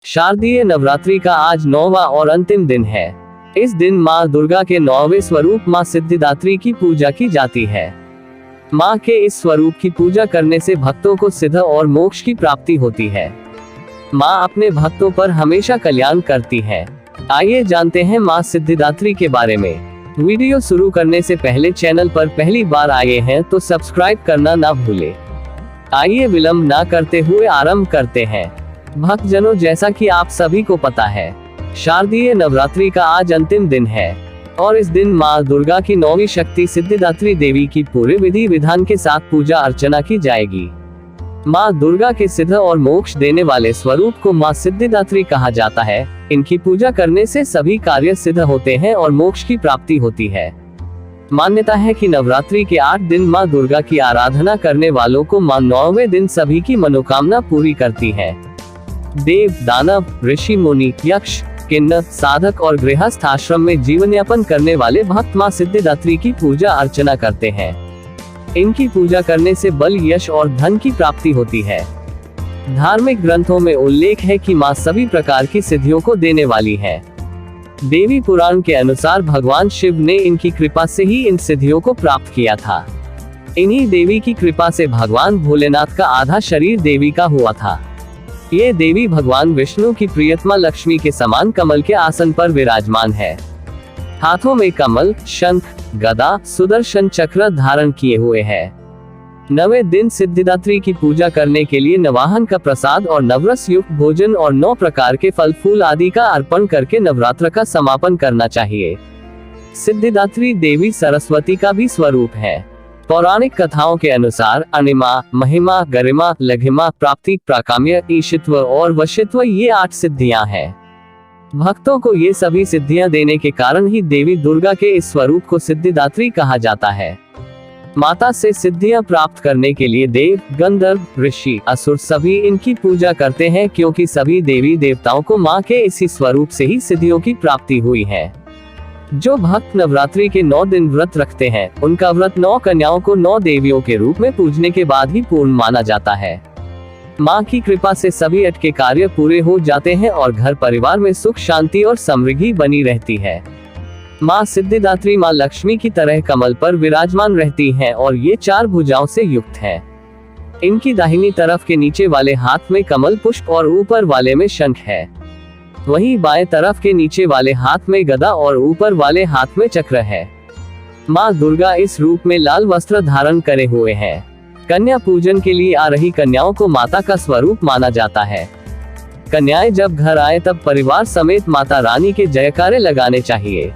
शारदीय नवरात्रि का आज 9वां और अंतिम दिन है। इस दिन माँ दुर्गा के 9वें स्वरूप माँ सिद्धिदात्री की पूजा की जाती है। माँ के इस स्वरूप की पूजा करने से भक्तों को सिद्ध और मोक्ष की प्राप्ति होती है। माँ अपने भक्तों पर हमेशा कल्याण करती है। आइए जानते हैं माँ सिद्धिदात्री के बारे में। वीडियो शुरू करने से पहले चैनल पर पहली बार आए हैं तो सब्सक्राइब करना ना भूले। आइए विलंब ना करते हुए आरंभ करते हैं। भक्तजनों, जैसा कि आप सभी को पता है, शारदीय नवरात्रि का आज अंतिम दिन है और इस दिन माँ दुर्गा की 9वीं शक्ति सिद्धिदात्री देवी की पूरे विधि विधान के साथ पूजा अर्चना की जाएगी। माँ दुर्गा के सिद्ध और मोक्ष देने वाले स्वरूप को माँ सिद्धिदात्री कहा जाता है। इनकी पूजा करने से सभी कार्य सिद्ध होते हैं और मोक्ष की प्राप्ति होती है। मान्यता है कि नवरात्रि के 8 दिन माँ दुर्गा की आराधना करने वालों को माँ 9वें दिन सभी की मनोकामना पूरी करती है। देव, दानव, ऋषि, मुनि, यक्ष, किन्नर, साधक और गृहस्थ आश्रम में जीवन यापन करने वाले भक्त माँ सिद्धिदात्री की पूजा अर्चना करते हैं। इनकी पूजा करने से बल, यश और धन की प्राप्ति होती है। धार्मिक ग्रंथों में उल्लेख है कि माँ सभी प्रकार की सिद्धियों को देने वाली है। देवी पुराण के अनुसार भगवान शिव ने इनकी कृपा से ही इन सिद्धियों को प्राप्त किया था। इन्हीं देवी की कृपा से भगवान भोलेनाथ का आधा शरीर देवी का हुआ था। ये देवी भगवान विष्णु की प्रियतमा लक्ष्मी के समान कमल के आसन पर विराजमान है। हाथों में कमल, शंख, गदा, सुदर्शन चक्र धारण किए हुए है। 9वें दिन सिद्धिदात्री की पूजा करने के लिए नवाहन का प्रसाद और नवरस युक्त भोजन और 9 प्रकार के फल फूल आदि का अर्पण करके नवरात्र का समापन करना चाहिए। सिद्धिदात्री देवी सरस्वती का भी स्वरूप है। पौराणिक कथाओं के अनुसार अणिमा, महिमा, गरिमा, लघिमा, प्राप्ति, प्राकाम्य, ईशित्व और वशित्व ये 8 सिद्धियां हैं। भक्तों को ये सभी सिद्धियां देने के कारण ही देवी दुर्गा के इस स्वरूप को सिद्धिदात्री कहा जाता है। माता से सिद्धियां प्राप्त करने के लिए देव, गंधर्व, ऋषि, असुर सभी इनकी पूजा करते हैं, क्योंकि सभी देवी देवताओं को माँ के इसी स्वरूप से ही सिद्धियों की प्राप्ति हुई है। जो भक्त नवरात्रि के 9 दिन व्रत रखते हैं, उनका व्रत 9 कन्याओं को 9 देवियों के रूप में पूजने के बाद ही पूर्ण माना जाता है। माँ की कृपा से सभी अटके कार्य पूरे हो जाते हैं और घर परिवार में सुख, शांति और समृद्धि बनी रहती है। माँ सिद्धिदात्री माँ लक्ष्मी की तरह कमल पर विराजमान रहती हैं और ये 4 भुजाओं से युक्त है। इनकी दाहिनी तरफ के नीचे वाले हाथ में कमल पुष्प और ऊपर वाले में शंख है। वहीं बाएं तरफ के नीचे वाले हाथ में गदा और ऊपर वाले हाथ में चक्र है। माँ दुर्गा इस रूप में लाल वस्त्र धारण करे हुए हैं। कन्या पूजन के लिए आ रही कन्याओं को माता का स्वरूप माना जाता है। कन्याएं जब घर आए तब परिवार समेत माता रानी के जयकारे लगाने चाहिए।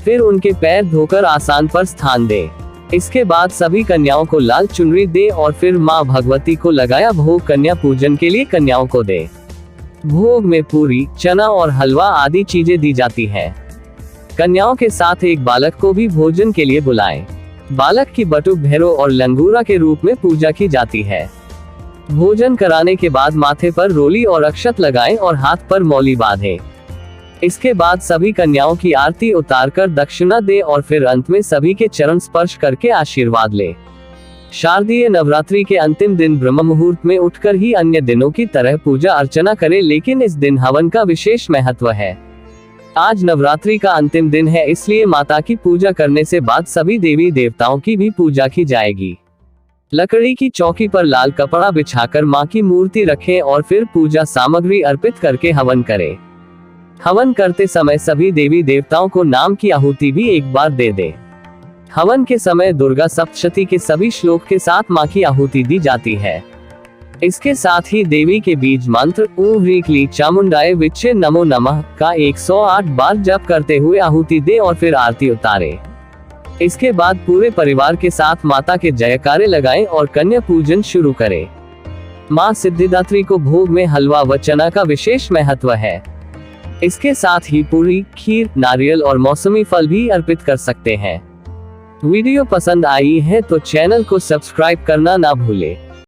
फिर उनके पैर धोकर आसन पर स्थान दे। इसके बाद सभी कन्याओं को लाल चुनरी दे और फिर माँ भगवती को लगाया भोग कन्या पूजन के लिए कन्याओं को दे। भोग में पूरी, चना और हलवा आदि चीजें दी जाती हैं। कन्याओं के साथ एक बालक को भी भोजन के लिए बुलाएं। बालक की बटुक, भैरव और लंगूरा के रूप में पूजा की जाती है। भोजन कराने के बाद माथे पर रोली और अक्षत लगाएं और हाथ पर मौली बांधें। इसके बाद सभी कन्याओं की आरती उतारकर दक्षिणा दे और फिर अंत में सभी के चरण स्पर्श करके आशीर्वाद ले। शारदीय नवरात्रि के अंतिम दिन ब्रह्म मुहूर्त में उठकर ही अन्य दिनों की तरह पूजा अर्चना करें, लेकिन इस दिन हवन का विशेष महत्व है। आज नवरात्रि का अंतिम दिन है, इसलिए माता की पूजा करने से बाद सभी देवी देवताओं की भी पूजा की जाएगी। लकड़ी की चौकी पर लाल कपड़ा बिछाकर माँ की मूर्ति रखें और फिर पूजा सामग्री अर्पित करके हवन करें। हवन करते समय सभी देवी देवताओं को नाम की आहुति भी एक बार दे दे। हवन के समय दुर्गा सप्तशती के सभी श्लोक के साथ माँ की आहुति दी जाती है। इसके साथ ही देवी के बीज मंत्र ओम ह्रीं क्लीं चामुंडाय विच्चे नमो नमः का 108 बार जप करते हुए आहुति दे और फिर आरती उतारे। इसके बाद पूरे परिवार के साथ माता के जयकारे लगाएं और कन्या पूजन शुरू करें। माँ सिद्धिदात्री को भोग में हलवा व चना का विशेष महत्व है। इसके साथ ही पूरी, खीर, नारियल और मौसमी फल भी अर्पित कर सकते हैं। वीडियो पसंद आई है तो चैनल को सब्सक्राइब करना ना भूले।